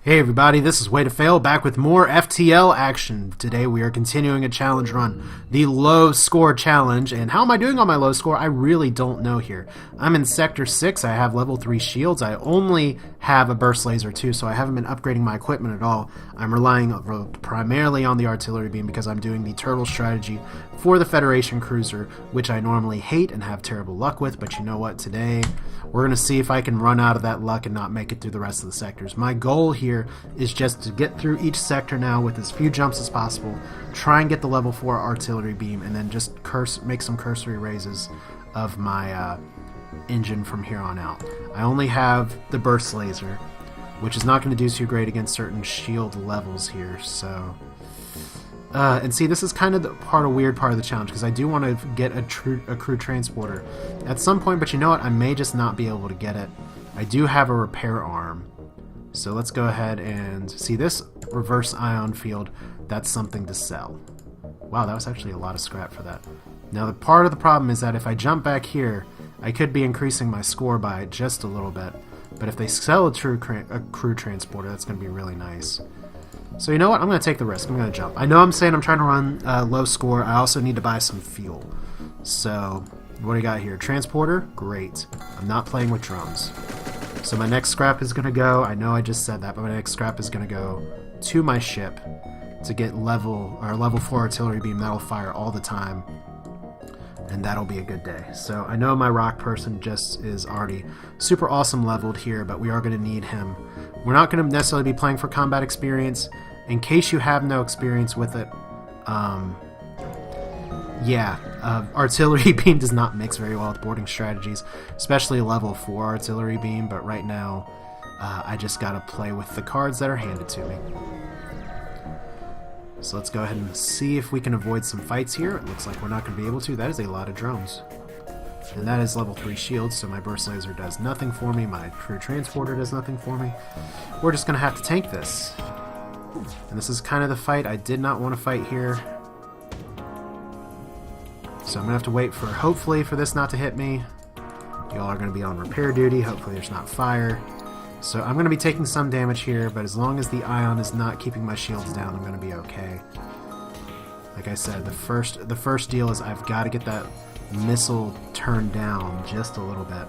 Hey everybody, this is Way to Fail, back with more FTL action. Today we are continuing a challenge run, the low score challenge, and how am I doing on my low score? I really don't know here. I'm in Sector 6, I have level 3 shields, I only have a burst laser too, so I haven't been upgrading my equipment at all. I'm relying primarily on the artillery beam because I'm doing the turtle strategy for the Federation cruiser, which I normally hate and have terrible luck with, but you know what, today we're going to see if I can run out of that luck and not make it through the rest of the sectors. My goal here is just to get through each sector now with as few jumps as possible, try and get the level 4 artillery beam, and then just make some cursory raises of my engine from here on out. I only have the burst laser, which is not going to do too great against certain shield levels here, so... and see, this is kind of the weird part of the challenge, because I do want to get a crew transporter at some point, but you know what? I may just not be able to get it. I do have a repair arm. So let's go ahead and see this reverse ion field. That's something to sell. Wow, that was actually a lot of scrap for that. Now, the part of the problem is that if I jump back here, I could be increasing my score by just a little bit. But if they sell a crew transporter, that's going to be really nice. So you know what? I'm going to take the risk. I'm going to jump. I know I'm saying I'm trying to run low score. I also need to buy some fuel. So what do you got here? Transporter? Great. I'm not playing with drones. So my next scrap is going to go, I know I just said that, but my next scrap is going to go to my ship to get level 4 artillery beam. That'll fire all the time, and that'll be a good day. So I know my rock person just is already super awesome leveled here, but we are going to need him. We're not going to necessarily be playing for combat experience. In case you have no experience with it, artillery beam does not mix very well with boarding strategies, especially level 4 artillery beam, but right now I just gotta play with the cards that are handed to me. So let's go ahead and see if we can avoid some fights here. It looks like we're not going to be able to. That is a lot of drones. And that is level 3 shields, so my burst laser does nothing for me, my crew transporter does nothing for me. We're just going to have to tank this. And this is kind of the fight. I did not want to fight here. So I'm going to have to wait for, hopefully, for this not to hit me. Y'all are going to be on repair duty. Hopefully there's not fire. So I'm going to be taking some damage here, but as long as the ion is not keeping my shields down, I'm going to be okay. Like I said, the first deal is I've got to get that missile turned down just a little bit.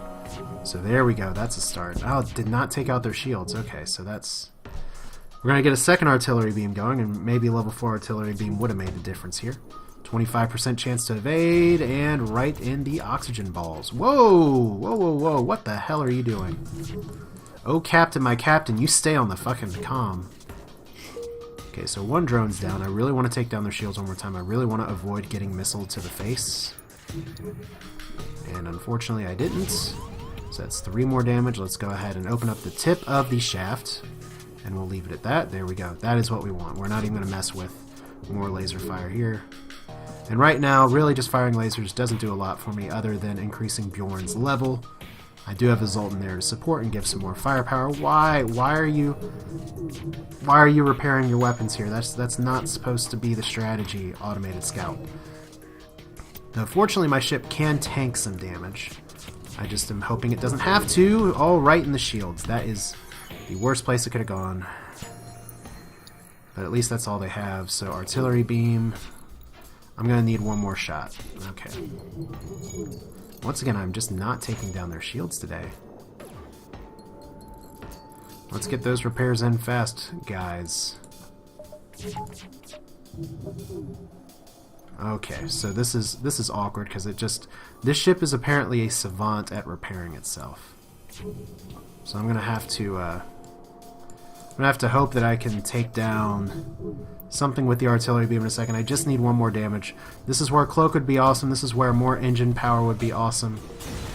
So there we go. That's a start. Oh, it did not take out their shields. Okay, so that's... We're going to get a second artillery beam going, and maybe level 4 artillery beam would have made the difference here. 25% chance to evade, and right in the oxygen balls. Whoa! Whoa, whoa, whoa. What the hell are you doing? Oh, Captain, my Captain, you stay on the fucking comm. Okay, so one drone's down. I really want to take down their shields one more time. I really want to avoid getting missiled to the face. And unfortunately, I didn't. So that's 3 more damage. Let's go ahead and open up the tip of the shaft. And we'll leave it at that. There we go. That is what we want. We're not even going to mess with more laser fire here. And right now, really just firing lasers doesn't do a lot for me other than increasing Bjorn's level. I do have a Zoltan there to support and give some more firepower. Why are you repairing your weapons here? That's not supposed to be the strategy, Automated Scout. Now, fortunately, my ship can tank some damage. I just am hoping it doesn't have to. All right in the shields. That is the worst place it could have gone. But at least that's all they have. So artillery beam. I'm going to need one more shot. Okay. Once again, I'm just not taking down their shields today. Let's get those repairs in fast, guys. Okay, so this is awkward because this ship is apparently a savant at repairing itself. So I'm gonna have to hope that I can take down something with the artillery beam in a second. I just need one more damage. This is where cloak would be awesome. This is where more engine power would be awesome.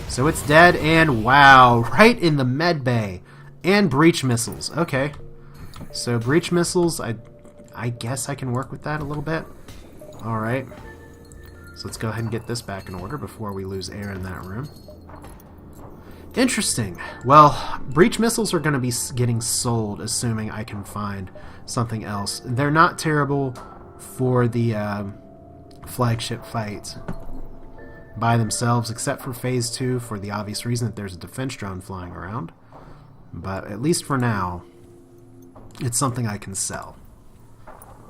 So it's dead, and wow, right in the med bay. And breach missiles. Okay. So breach missiles, I guess I can work with that a little bit. Alright. So let's go ahead and get this back in order before we lose air in that room. Interesting. Well, breach missiles are going to be getting sold, assuming I can find something else. They're not terrible for the flagship fight by themselves, except for Phase 2, for the obvious reason that there's a defense drone flying around. But at least for now, it's something I can sell.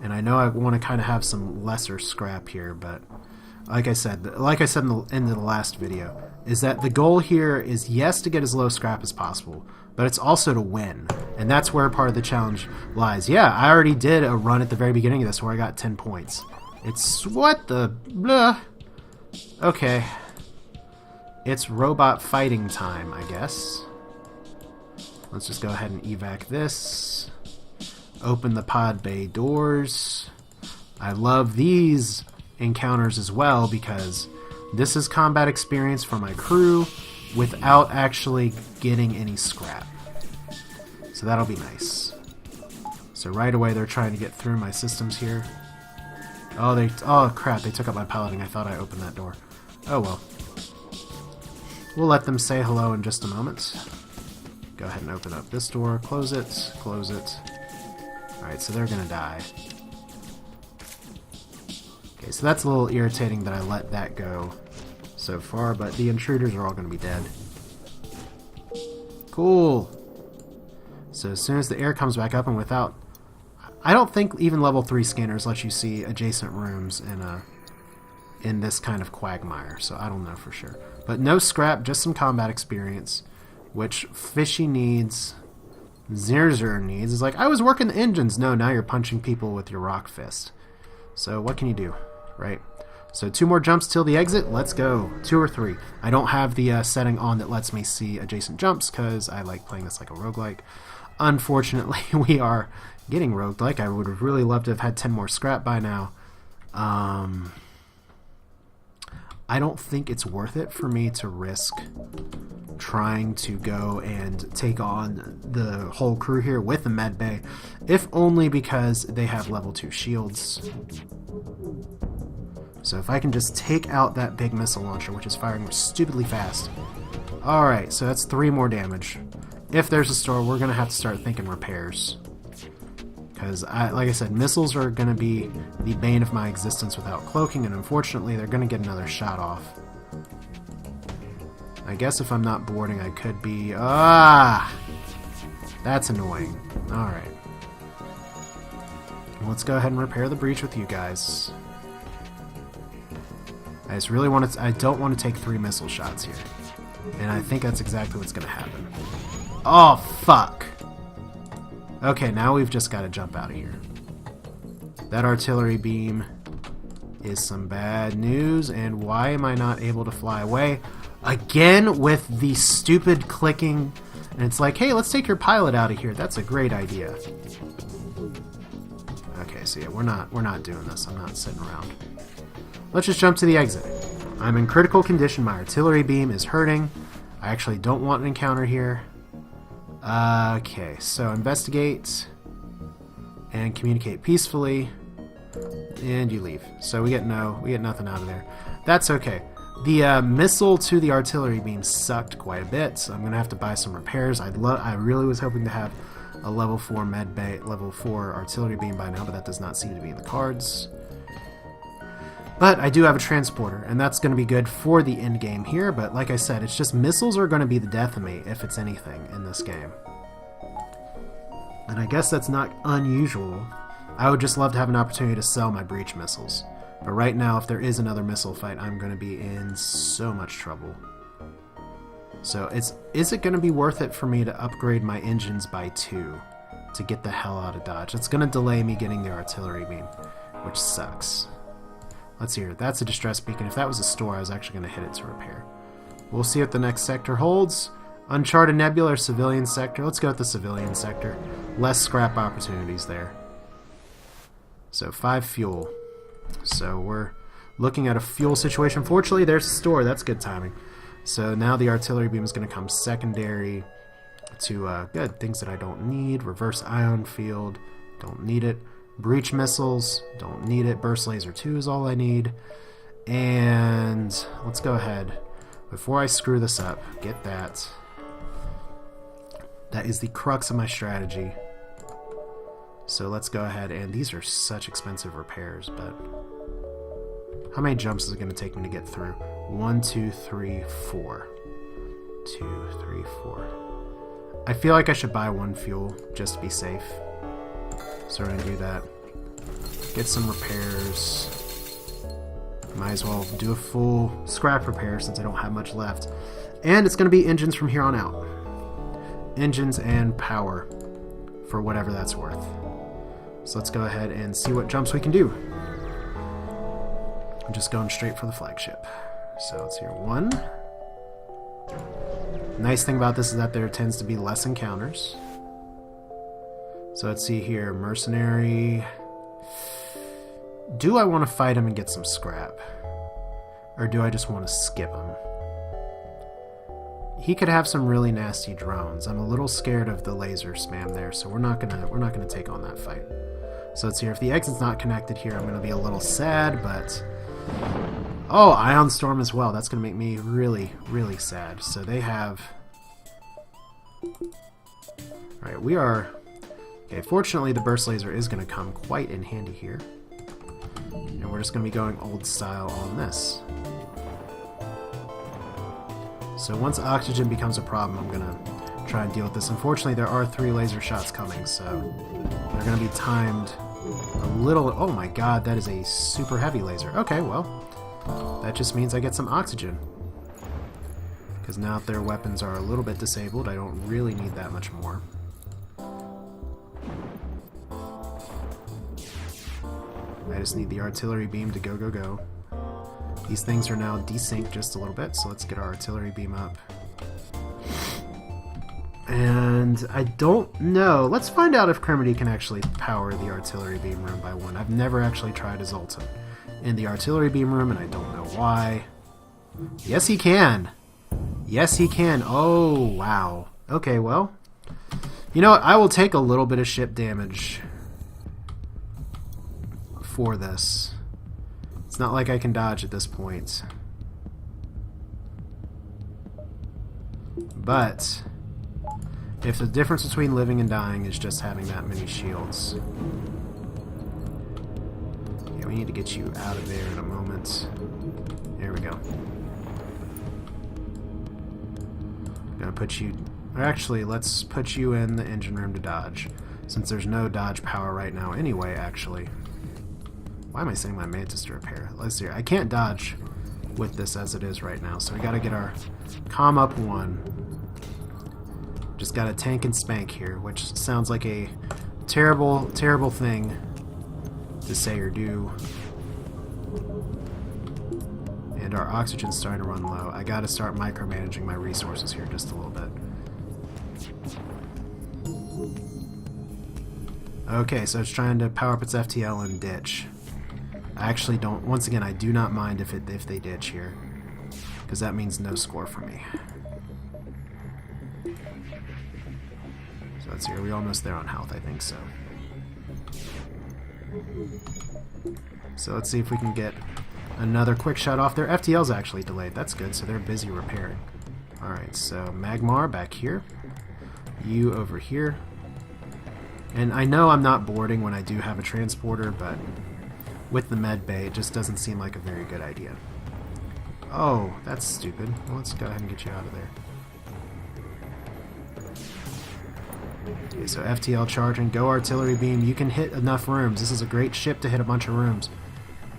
And I know I want to kind of have some lesser scrap here, but like I said in the end of the last video, is that the goal here is, yes, to get as low scrap as possible, but it's also to win. And that's where part of the challenge lies. Yeah, I already did a run at the very beginning of this where I got 10 points. It's what the blah. Okay. It's robot fighting time, I guess. Let's just go ahead and evac this. Open the pod bay doors. I love these encounters as well because this is combat experience for my crew without actually getting any scrap. So that'll be nice. So right away they're trying to get through my systems here. Oh crap, they took up my piloting. I thought I opened that door. Oh well. We'll let them say hello in just a moment. Go ahead and open up this door, close it, close it. Alright, so they're gonna die. Okay, so that's a little irritating that I let that go so far, but the intruders are all gonna be dead. Cool! So as soon as the air comes back up and without... I don't think even level 3 scanners let you see adjacent rooms in this kind of quagmire, so I don't know for sure. But no scrap, just some combat experience, which Fishy needs, Zirzer needs. It's like, I was working the engines. No, now you're punching people with your rock fist. So what can you do, right? So 2 more jumps till the exit. Let's go. 2 or 3. I don't have the setting on that lets me see adjacent jumps because I like playing this like a roguelike. Unfortunately, we are getting roguelike. I would have really loved to have had 10 more scrap by now. I don't think it's worth it for me to risk trying to go and take on the whole crew here with the med bay, if only because they have level 2 shields. So if I can just take out that big missile launcher, which is firing stupidly fast. Alright, so that's 3 more damage. If there's a store, we're going to have to start thinking repairs. Because, like I said, missiles are going to be the bane of my existence without cloaking, and unfortunately they're going to get another shot off. I guess if I'm not boarding, I could be... Ah! That's annoying. Alright. Let's go ahead and repair the breach with you guys. I just really want to... I don't want to take 3 missile shots here. And I think that's exactly what's going to happen. Oh, fuck! Okay, now we've just got to jump out of here. That artillery beam is some bad news, and why am I not able to fly away? Again with the stupid clicking, and it's like, hey, let's take your pilot out of here. That's a great idea. Okay, so yeah, we're not doing this. I'm not sitting around. Let's just jump to the exit. I'm in critical condition. My artillery beam is hurting. I actually don't want an encounter here. Okay, so investigate and communicate peacefully, and you leave. So we get nothing out of there. That's okay. The missile to the artillery beam sucked quite a bit, so I'm gonna have to buy some repairs. I really was hoping to have a level 4 med bay, level 4 artillery beam by now, but that does not seem to be in the cards. But I do have a transporter, and that's going to be good for the end game here, but like I said, it's just missiles are going to be the death of me, if it's anything, in this game. And I guess that's not unusual. I would just love to have an opportunity to sell my breach missiles. But right now, if there is another missile fight, I'm going to be in so much trouble. So is it going to be worth it for me to upgrade my engines by 2 to get the hell out of Dodge? It's going to delay me getting the artillery beam, which sucks. Let's hear it. That's a distress beacon. If that was a store, I was actually going to hit it to repair. We'll see what the next sector holds. Uncharted Nebula or civilian sector. Let's go with the civilian sector. Less scrap opportunities there. So 5 fuel. So we're looking at a fuel situation. Fortunately, there's a store. That's good timing. So now the artillery beam is going to come secondary to good things that I don't need. Reverse ion field. Don't need it. Breach missiles, don't need it. Burst laser 2 is all I need. And let's go ahead. Before I screw this up, get that. That is the crux of my strategy. So let's go ahead, and these are such expensive repairs, but how many jumps is it going to take me to get through? 1, 2, 3, 4. 2, 3, 4. I feel like I should buy 1 fuel just to be safe. So we're going to do that. Get some repairs. Might as well do a full scrap repair since I don't have much left. And it's going to be engines from here on out. Engines and power for whatever that's worth. So let's go ahead and see what jumps we can do. I'm just going straight for the flagship. So let's hear 1. Nice thing about this is that there tends to be less encounters. So let's see here. Mercenary. Do I want to fight him and get some scrap? Or do I just want to skip him? He could have some really nasty drones. I'm a little scared of the laser spam there, so we're not gonna take on that fight. So let's see here. If the exit's not connected here, I'm gonna be a little sad, but oh, Ion Storm as well. That's gonna make me really, really sad. So they have. Alright, we are. Okay, fortunately the burst laser is gonna come quite in handy here. And we're just gonna be going old style on this. So once oxygen becomes a problem, I'm going to try and deal with this. Unfortunately, there are 3 laser shots coming, so they're going to be timed a little... Oh my god, that is a super heavy laser. Okay, well, that just means I get some oxygen. Because now that their weapons are a little bit disabled, I don't really need that much more. I just need the artillery beam to go, go, go. These things are now desynced just a little bit, so let's get our artillery beam up. And I don't know. Let's find out if Kermity can actually power the artillery beam room by 1. I've never actually tried as Zoltan in the artillery beam room, and I don't know why. Yes, he can! Yes, he can. Oh, wow. Okay, well. You know what? I will take a little bit of ship damage for this. It's not like I can dodge at this point. But if the difference between living and dying is just having that many shields. Yeah, we need to get you out of there in a moment. There we go. Gonna put you... Or actually, let's put you in the engine room to dodge. Since there's no dodge power right now anyway, actually. Why am I saying my mantis to repair? Let's see here. I can't dodge with this as it is right now, so we gotta get our comm up 1. Just gotta tank and spank here, which sounds like a terrible, terrible thing to say or do. And our oxygen's starting to run low. I gotta start micromanaging my resources here just a little bit. Okay, so it's trying to power up its FTL and ditch. I actually don't... Once again, I do not mind if they ditch here. Because that means no score for me. So let's see. Are we almost there on health? I think so. So let's see if we can get another quick shot off. Their FTL's actually delayed. That's good, so they're busy repairing. Alright, so Magmar back here. You over here. And I know I'm not boarding when I do have a transporter, but with the med bay, it just doesn't seem like a very good idea. Oh, that's stupid. Well, let's go ahead and get you out of there. Okay, so FTL charging. Go artillery beam. You can hit enough rooms. This is a great ship to hit a bunch of rooms.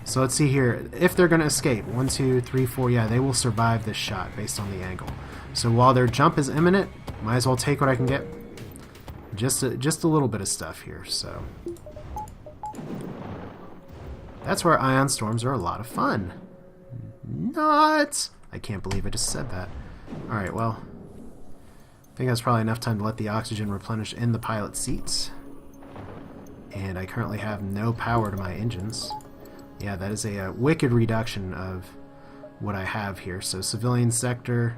So let's see here. If they're going to escape. 1, 2, 3, 4. Yeah, they will survive this shot based on the angle. So while their jump is imminent, might as well take what I can get. Just a little bit of stuff here, so... That's where ion storms are a lot of fun. Not! I can't believe I just said that. Alright, well... I think that's probably enough time to let the oxygen replenish in the pilot seats. And I currently have no power to my engines. Yeah, that is a wicked reduction of what I have here. So civilian sector...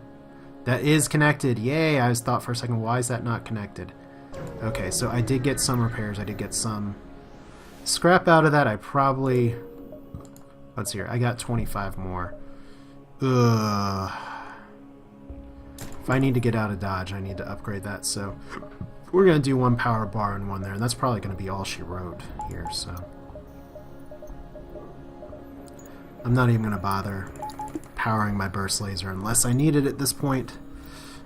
That is connected! Yay! I just thought for a second, why is that not connected? Okay, so I did get some repairs. I did get some scrap out of that. I probably... Let's see here. I got 25 more. Ugh. If I need to get out of dodge, I need to upgrade that. So we're going to do 1 power bar and 1 there. And that's probably going to be all she wrote here. So I'm not even going to bother powering my burst laser unless I need it at this point.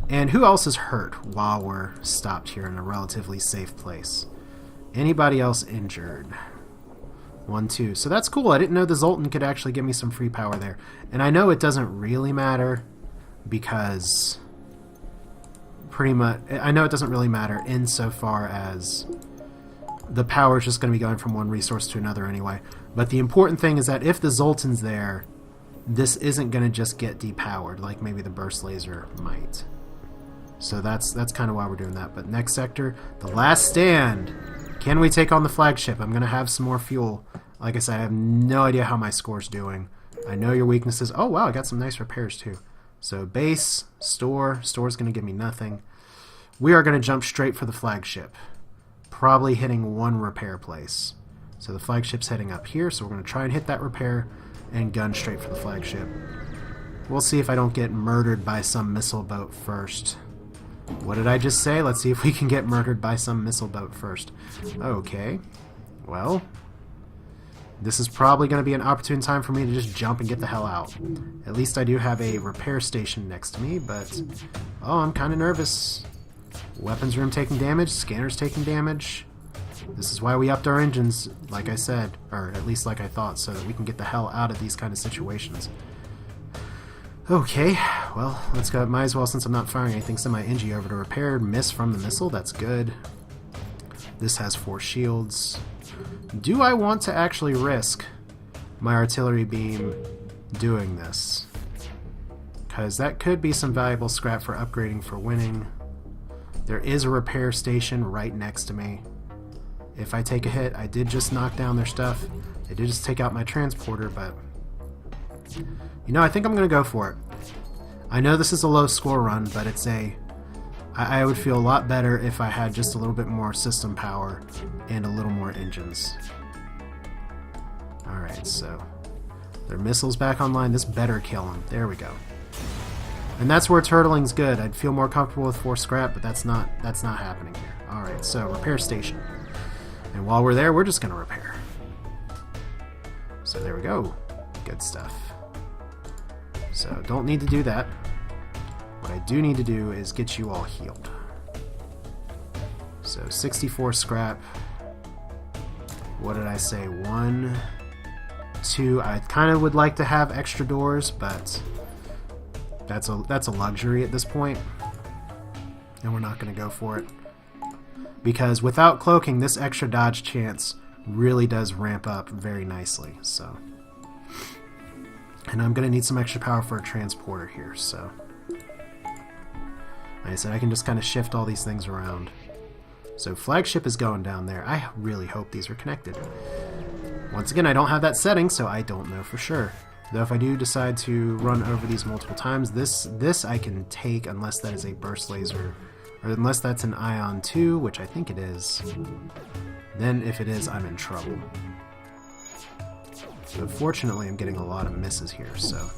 And who else is hurt while we're stopped here in a relatively safe place? Anybody else injured? 1, 2. So that's cool. I didn't know the Zoltan could actually give me some free power there. And I know it doesn't really matter because pretty much... I know it doesn't really matter insofar as the power is just going to be going from one resource to another anyway. But the important thing is that if the Zoltan's there, this isn't going to just get depowered like maybe the burst laser might. So that's kind of why we're doing that. But next sector, the last stand. Can we take on the flagship? I'm going to have some more fuel. Like I said, I have no idea how my score's doing. I know your weaknesses. Oh, wow, I got some nice repairs, too. So base, store. Store's going to give me nothing. We are going to jump straight for the flagship. Probably hitting one repair place. So the flagship's heading up here, so we're going to try and hit that repair and gun straight for the flagship. We'll see if I don't get murdered by some missile boat first. What did I just say? Let's see if we can get murdered by some missile boat first. Okay. Well, this is probably going to be an opportune time for me to just jump and get the hell out. At least I do have a repair station next to me, but... oh, I'm kind of nervous. Weapons room taking damage, scanners taking damage. This is why we upped our engines, like I said, or at least like I thought, so that we can get the hell out of these kind of situations. Okay, well, let's go. Might as well, since I'm not firing anything, send my NG over to repair. Miss from the missile, that's good. This has 4 shields. Do I want to actually risk my artillery beam doing this? Because that could be some valuable scrap for upgrading for winning. There is a repair station right next to me. If I take a hit, I did just knock down their stuff. I did just take out my transporter, but... you know, I think I'm going to go for it. I know this is a low score run, but it's a... I would feel a lot better if I had just a little bit more system power and a little more engines. Alright, so... their missiles back online. This better kill them. There we go. And that's where turtling's good. I'd feel more comfortable with 4 scrap, but that's not happening here. Alright, so repair station. And while we're there, we're just going to repair. So there we go. Good stuff. So don't need to do that. What I do need to do is get you all healed. So 64 scrap. What did I say? 1, 2. I kind of would like to have extra doors, but that's a luxury at this point, and we're not going to go for it. Because without cloaking, this extra dodge chance really does ramp up very nicely. So, and I'm going to need some extra power for a transporter here. So, like I said, I can just kind of shift all these things around. So flagship is going down there. I really hope these are connected. Once again, I don't have that setting, so I don't know for sure. Though if I do decide to run over these multiple times, this I can take unless that is a burst laser. Or unless that's an Ion 2, which I think it is. Then if it is, I'm in trouble. But fortunately, I'm getting a lot of misses here, so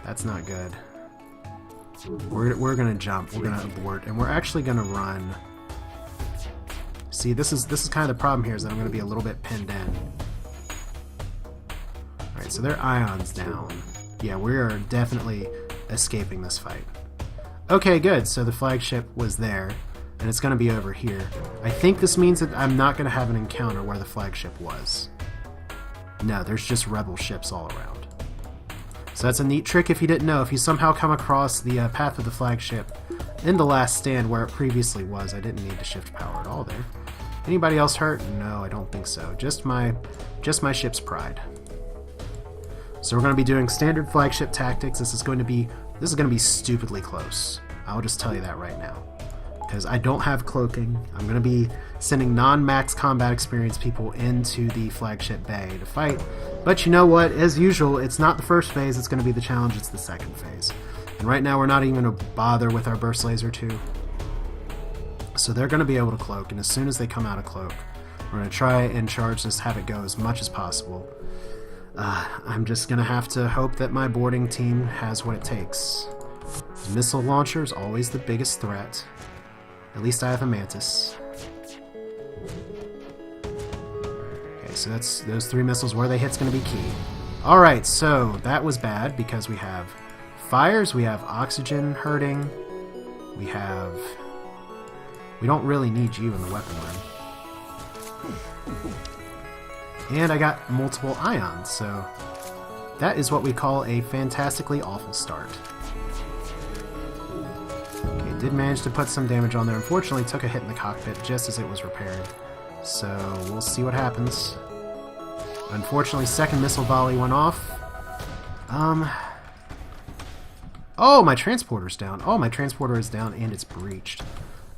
that's not good. We're gonna jump, we're gonna abort, and we're actually gonna run. See, this is kind of the problem here, is that I'm gonna be a little bit pinned in. Alright, so their Ion's down. Yeah, we are definitely escaping this fight. Okay, good. So the flagship was there, and it's going to be over here. I think this means that I'm not going to have an encounter where the flagship was. No, there's just rebel ships all around. So that's a neat trick if you didn't know. If you somehow come across the path of the flagship in the last stand where it previously was, I didn't need to shift power at all there. Anybody else hurt? No, I don't think so. Just my ship's pride. So we're going to be doing standard flagship tactics. This is going to be stupidly close. I'll just tell you that right now. Because I don't have cloaking. I'm going to be sending non-max combat experience people into the flagship bay to fight. But you know what? As usual, it's not the first phase it's going to be the challenge, it's the second phase. And right now we're not even going to bother with our burst laser 2. So they're going to be able to cloak, and as soon as they come out of cloak, we're going to try and charge this, have it go as much as possible. I'm just going to have to hope that my boarding team has what it takes. The missile launcher is always the biggest threat. At least I have a Mantis. Okay, so that's those 3 missiles. Where they hit's going to be key. Alright, so that was bad because we have fires, we have oxygen hurting, we don't really need you in the weapon room. And I got multiple ions, so that is what we call a fantastically awful start. Okay, did manage to put some damage on there. Unfortunately, took a hit in the cockpit just as it was repaired. So we'll see what happens. Unfortunately, second missile volley went off. Oh, my transporter's down. Oh, my transporter is down and it's breached.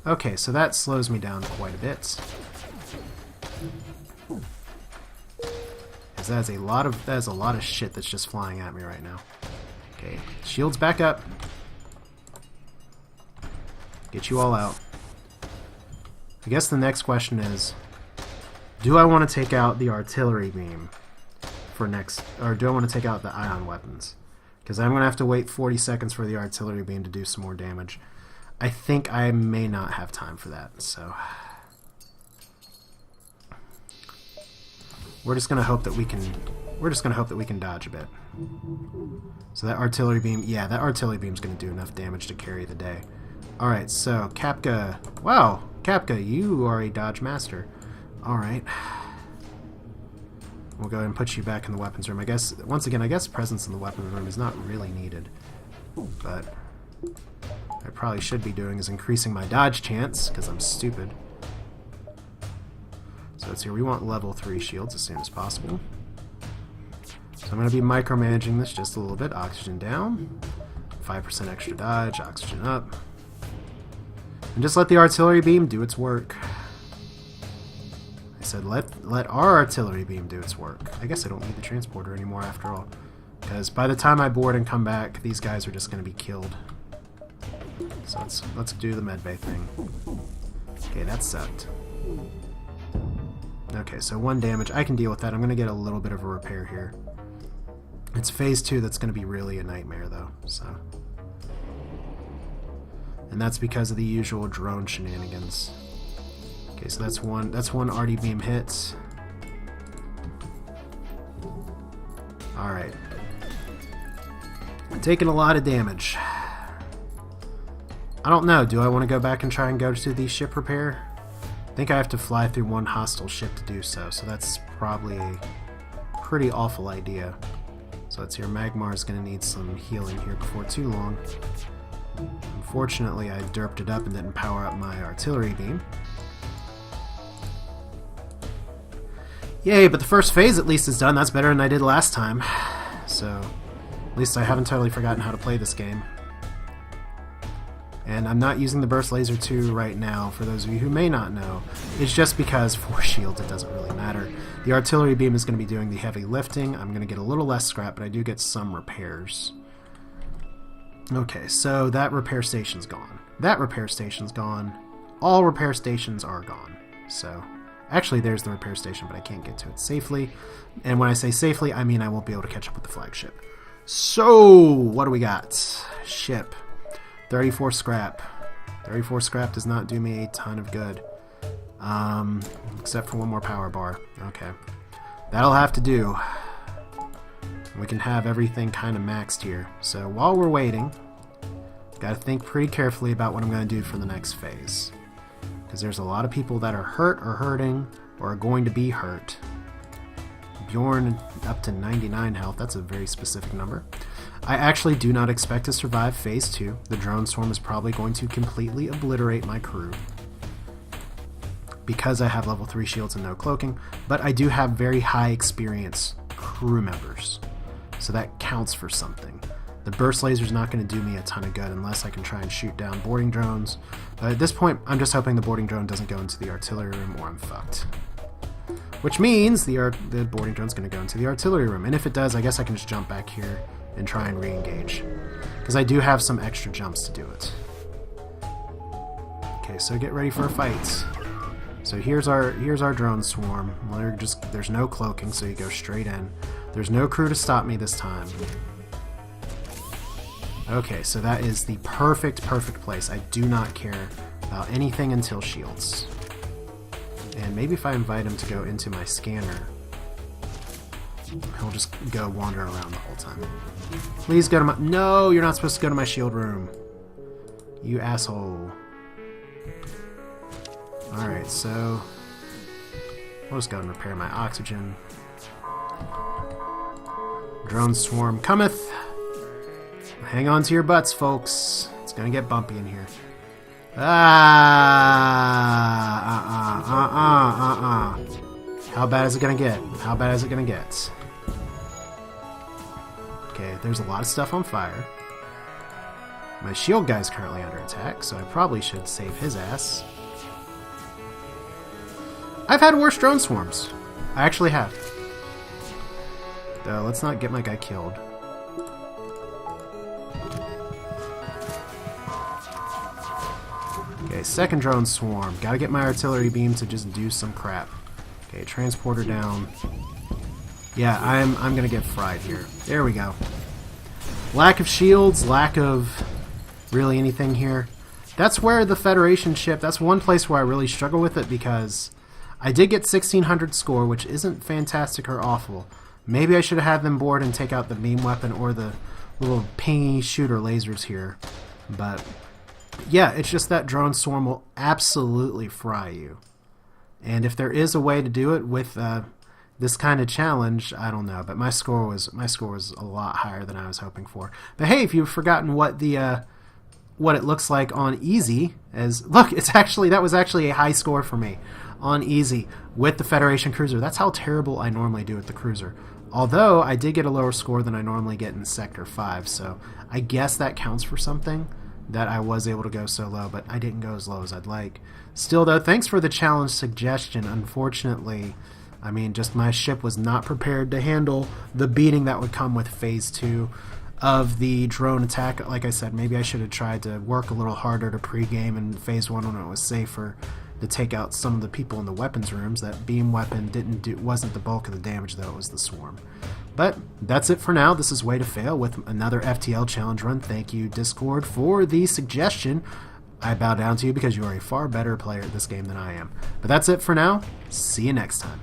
Okay, so that slows me down quite a bit. That is a lot of shit that's just flying at me right now. Okay, shields back up. Get you all out. I guess the next question is, do I want to take out the artillery beam for next, or do I want to take out the ion weapons? Because I'm going to have to wait 40 seconds for the artillery beam to do some more damage. I think I may not have time for that, so we're just gonna hope that we can dodge a bit. So that artillery beam, yeah, that artillery beam's gonna do enough damage to carry the day. Alright, so Kapka, wow, Kapka, you are a dodge master. Alright. We'll go ahead and put you back in the weapons room. I guess, once again, I guess presence in the weapons room is not really needed. But what I probably should be doing is increasing my dodge chance, because I'm stupid. So let's see, we want level 3 shields as soon as possible. So I'm going to be micromanaging this just a little bit. Oxygen down, 5% extra dodge, oxygen up. And just let the artillery beam do its work. I said let our artillery beam do its work. I guess I don't need the transporter anymore after all. Because by the time I board and come back, these guys are just going to be killed. So let's do the medbay thing. Okay, that sucked. Okay, so 1 damage. I can deal with that. I'm going to get a little bit of a repair here. It's phase 2 that's going to be really a nightmare, though. So, and that's because of the usual drone shenanigans. Okay, so that's one RD beam hit. All right, I'm taking a lot of damage. I don't know. Do I want to go back and try and go to the ship repair? I think I have to fly through one hostile ship to do so, so that's probably a pretty awful idea. So let's hear Magmar is going to need some healing here before too long. Unfortunately, I derped it up and didn't power up my artillery beam. Yay, but the first phase at least is done. That's better than I did last time. So, at least I haven't totally forgotten how to play this game. And I'm not using the Burst Laser 2 right now, for those of you who may not know. It's just because for shields it doesn't really matter. The artillery beam is going to be doing the heavy lifting. I'm going to get a little less scrap, but I do get some repairs. Okay, so that repair station's gone. That repair station's gone. All repair stations are gone. So, actually there's the repair station, but I can't get to it safely. And when I say safely, I mean I won't be able to catch up with the flagship. So, what do we got? Ship. 34 scrap. 34 scrap does not do me a ton of good. Except for one more power bar. Okay. That'll have to do. We can have everything kind of maxed here. So while we're waiting, gotta think pretty carefully about what I'm going to do for the next phase. Because there's a lot of people that are hurt or hurting or are going to be hurt. Bjorn up to 99 health. That's a very specific number. I actually do not expect to survive Phase 2. The drone swarm is probably going to completely obliterate my crew because I have level 3 shields and no cloaking, but I do have very high experience crew members, so that counts for something. The burst laser is not going to do me a ton of good unless I can try and shoot down boarding drones, but at this point I'm just hoping the boarding drone doesn't go into the artillery room or I'm fucked. Which means the boarding drone's going to go into the artillery room, and if it does, I guess I can just jump back here and try and re-engage, because I do have some extra jumps to do it. Okay, so get ready for a fight. So here's our drone swarm. There's no cloaking, so you go straight in. There's no crew to stop me this time. Okay, so that is the perfect place. I do not care about anything until shields. And maybe if I invite him to go into my scanner, he'll just go wander around the whole time. Please go to my... No, you're not supposed to go to my shield room. You asshole. Alright, so... We'll just go and repair my oxygen. Drone swarm cometh. Hang on to your butts, folks. It's gonna get bumpy in here. How bad is it gonna get? How bad is it gonna get? Okay, there's a lot of stuff on fire. My shield guy's currently under attack, so I probably should save his ass. I've had worse drone swarms. I actually have. Though, let's not get my guy killed. Okay, second drone swarm. Gotta get my artillery beam to just do some crap. Okay, transporter down. Yeah, I'm gonna get fried here. There we go. Lack of shields, lack of really anything here. That's where the Federation ship, that's one place where I really struggle with it, because I did get 1600 score, which isn't fantastic or awful. Maybe I should have had them board and take out the beam weapon or the little pingy shooter lasers here. But yeah, it's just that drone swarm will absolutely fry you. And if there is a way to do it with this kind of challenge, I don't know. But my score was a lot higher than I was hoping for. But hey, if you've forgotten what the what it looks like on easy, as look, that was actually a high score for me on easy with the Federation cruiser. That's how terrible I normally do with the cruiser. Although I did get a lower score than I normally get in Sector 5, so I guess that counts for something, that I was able to go so low, but I didn't go as low as I'd like. Still though, thanks for the challenge suggestion. Unfortunately, I mean, just my ship was not prepared to handle the beating that would come with Phase 2 of the drone attack. Like I said, maybe I should have tried to work a little harder to pregame in Phase 1 when it was safer, to take out some of the people in the weapons rooms. That beam weapon wasn't the bulk of the damage, though. It was the swarm. But that's it for now. This is Way to Fail with another FTL challenge run. Thank you, Discord, for the suggestion. I bow down to you because you are a far better player at this game than I am. But that's it for now. See you next time.